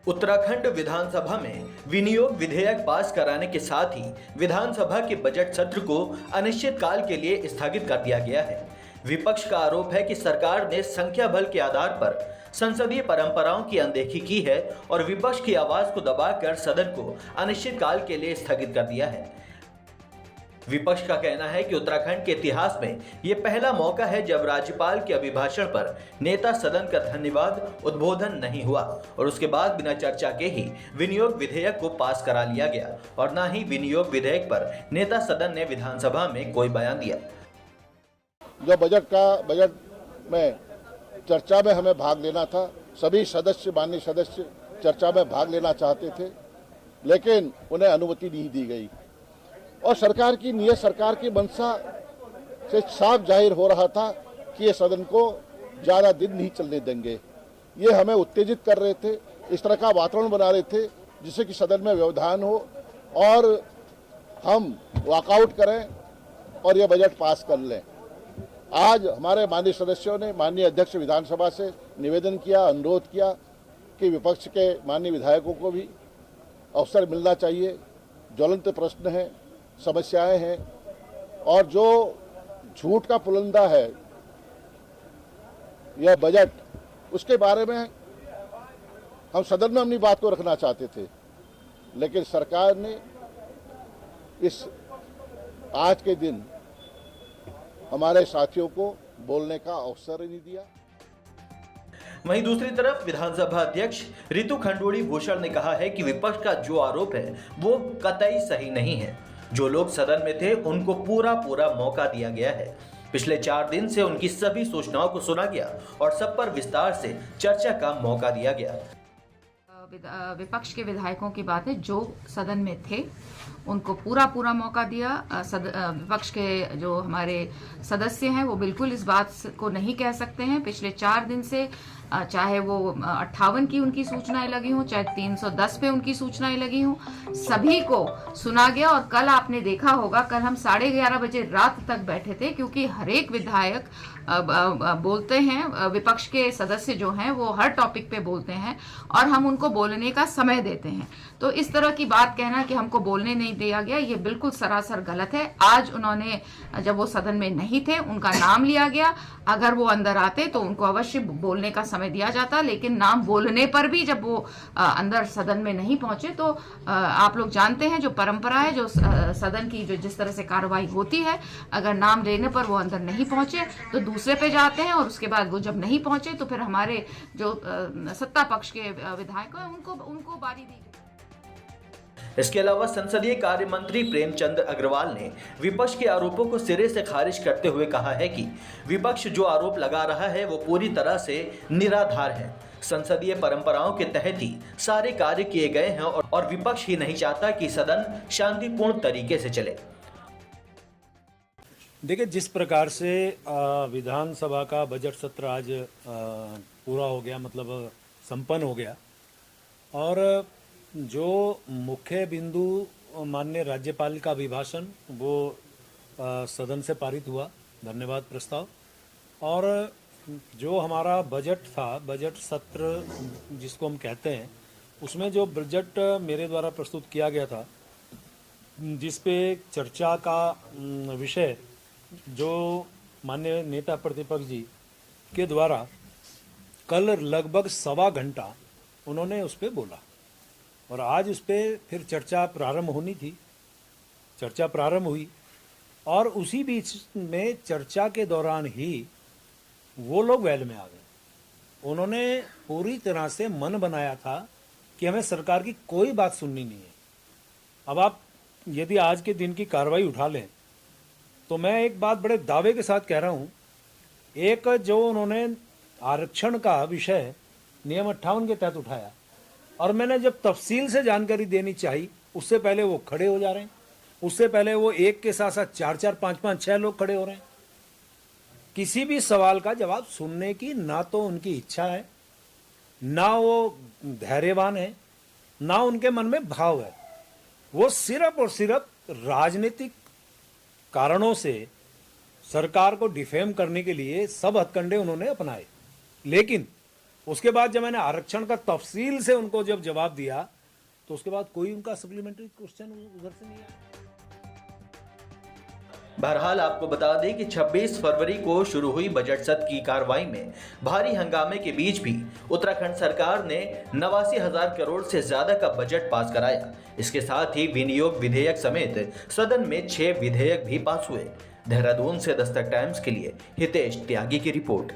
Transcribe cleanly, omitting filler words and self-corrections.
उत्तराखंड विधानसभा में विनियोग विधेयक पास कराने के साथ ही विधानसभा के बजट सत्र को अनिश्चित काल के लिए स्थगित कर दिया गया है। विपक्ष का आरोप है कि सरकार ने संख्या बल के आधार पर संसदीय परंपराओं की अनदेखी की है और विपक्ष की आवाज को दबाकर सदन को अनिश्चित काल के लिए स्थगित कर दिया है। विपक्ष का कहना है कि उत्तराखंड के इतिहास में यह पहला मौका है जब राज्यपाल के अभिभाषण पर नेता सदन का धन्यवाद उद्बोधन नहीं हुआ और उसके बाद बिना चर्चा के ही विनियोग विधेयक को पास करा लिया गया और न ही विनियोग विधेयक पर नेता सदन ने विधानसभा में कोई बयान दिया। जो बजट में चर्चा में हमें भाग लेना था, सभी माननीय सदस्य चर्चा में भाग लेना चाहते थे, लेकिन उन्हें अनुमति नहीं दी गई और सरकार की नीयत, सरकार की मंशा से साफ जाहिर हो रहा था कि ये सदन को ज़्यादा दिन नहीं चलने देंगे। ये हमें उत्तेजित कर रहे थे, इस तरह का वातावरण बना रहे थे जिससे कि सदन में व्यवधान हो और हम वॉकआउट करें और ये बजट पास कर लें। आज हमारे माननीय सदस्यों ने माननीय अध्यक्ष विधानसभा से निवेदन किया, अनुरोध किया कि विपक्ष के माननीय विधायकों को भी अवसर मिलना चाहिए। ज्वलंत प्रश्न हैं, समस्याएं हैं और जो झूठ का पुलंदा है यह बजट, उसके बारे में हम सदन में अपनी बात को रखना चाहते थे, लेकिन सरकार ने इस आज के दिन हमारे साथियों को बोलने का अवसर नहीं दिया। वहीं दूसरी तरफ विधानसभा अध्यक्ष रितु खंडूड़ी भूषण ने कहा है कि विपक्ष का जो आरोप है वो कतई सही नहीं है। जो लोग सदन में थे उनको पूरा मौका दिया गया है। पिछले 4 दिन से उनकी सभी सूचनाओं को सुना गया और सब पर विस्तार से चर्चा का मौका दिया गया। विपक्ष के विधायकों की बात है, जो सदन में थे उनको पूरा मौका दिया। विपक्ष के जो हमारे सदस्य हैं वो बिल्कुल इस बात को नहीं कह सकते हैं। पिछले 4 दिन से चाहे वो 58 की उनकी सूचनाएं लगी हों, चाहे 310 पे उनकी सूचनाएं लगी हों, सभी को सुना गया। और कल आपने देखा होगा, कल हम 11:30 बजे रात तक बैठे थे, क्योंकि हर एक विधायक बोलते हैं, विपक्ष के सदस्य जो हैं वो हर टॉपिक पे बोलते हैं और हम उनको बोलने का समय देते हैं। तो इस तरह की बात कहना कि हमको बोलने नहीं दिया गया, ये बिल्कुल सरासर गलत है। आज उन्होंने, जब वो सदन में नहीं थे, उनका नाम लिया गया। अगर वो अंदर आते तो उनको अवश्य बोलने का समय दिया जाता, लेकिन नाम बोलने पर भी जब वो अंदर सदन में नहीं पहुंचे तो आप लोग जानते हैं जो परंपरा है, जो सदन की जो जिस तरह से कार्रवाई होती है, अगर नाम लेने पर वो अंदर नहीं पहुंचे तो दूसरे पे जाते हैं और उसके बाद वो जब नहीं पहुंचे तो फिर हमारे जो सत्ता पक्ष के विधायक हैं उनको बारी दी। इसके अलावा संसदीय कार्य मंत्री प्रेमचंद अग्रवाल ने विपक्ष के आरोपों को सिरे से खारिज करते हुए कहा है कि विपक्ष जो आरोप लगा रहा है वो पूरी तरह से निराधार है। संसदीय परंपराओं के तहत ही सारे कार्य किए गए हैं और विपक्ष ही नहीं चाहता कि सदन शांतिपूर्ण तरीके से चले। देखिए, जिस प्रकार से विधानसभा का बजट सत्र आज पूरा हो गया, मतलब संपन्न हो गया, और जो मुख्य बिंदु माननीय राज्यपाल का अभिभाषण वो सदन से पारित हुआ, धन्यवाद प्रस्ताव, और जो हमारा बजट था, बजट सत्र जिसको हम कहते हैं, उसमें जो बजट मेरे द्वारा प्रस्तुत किया गया था, जिस पे चर्चा का विषय जो माननीय नेता प्रतिपक्ष जी के द्वारा कल लगभग 1.25 घंटा उन्होंने उस पर बोला और आज उस पर फिर चर्चा प्रारंभ होनी थी। चर्चा प्रारंभ हुई और उसी बीच में चर्चा के दौरान ही वो लोग वेल में आ गए। उन्होंने पूरी तरह से मन बनाया था कि हमें सरकार की कोई बात सुननी नहीं है। अब आप यदि आज के दिन की कार्रवाई उठा लें तो मैं एक बात बड़े दावे के साथ कह रहा हूं, एक जो उन्होंने आरक्षण का विषय नियम 58 के तहत उठाया और मैंने जब तफसील से जानकारी देनी चाहिए, उससे पहले वो खड़े हो जा रहे हैं, उससे पहले वो एक के साथ साथ 4-4, 5-5, 6 लोग खड़े हो रहे हैं। किसी भी सवाल का जवाब सुनने की ना तो उनकी इच्छा है, ना वो धैर्यवान है, ना उनके मन में भाव है। वो सिर्फ और सिर्फ राजनीतिक कारणों से सरकार को डिफेम करने के लिए सब हथकंडे उन्होंने अपनाए। लेकिन उसके बाद जब मैंने आरक्षण का तफसील से उनको जब जवाब दिया तो उसके बाद कोई उनका सप्लीमेंट्री क्वेश्चन उधर से नहीं आया। बहरहाल आपको बता दें कि 26 फरवरी को शुरू हुई बजट सत्र की कार्रवाई में भारी हंगामे के बीच भी उत्तराखंड सरकार ने 89,000 करोड़ से ज्यादा का बजट पास कराया। इसके साथ ही विनियोग विधेयक समेत सदन में 6 विधेयक भी पास हुए। देहरादून से दस्तक टाइम्स के लिए हितेश त्यागी की रिपोर्ट।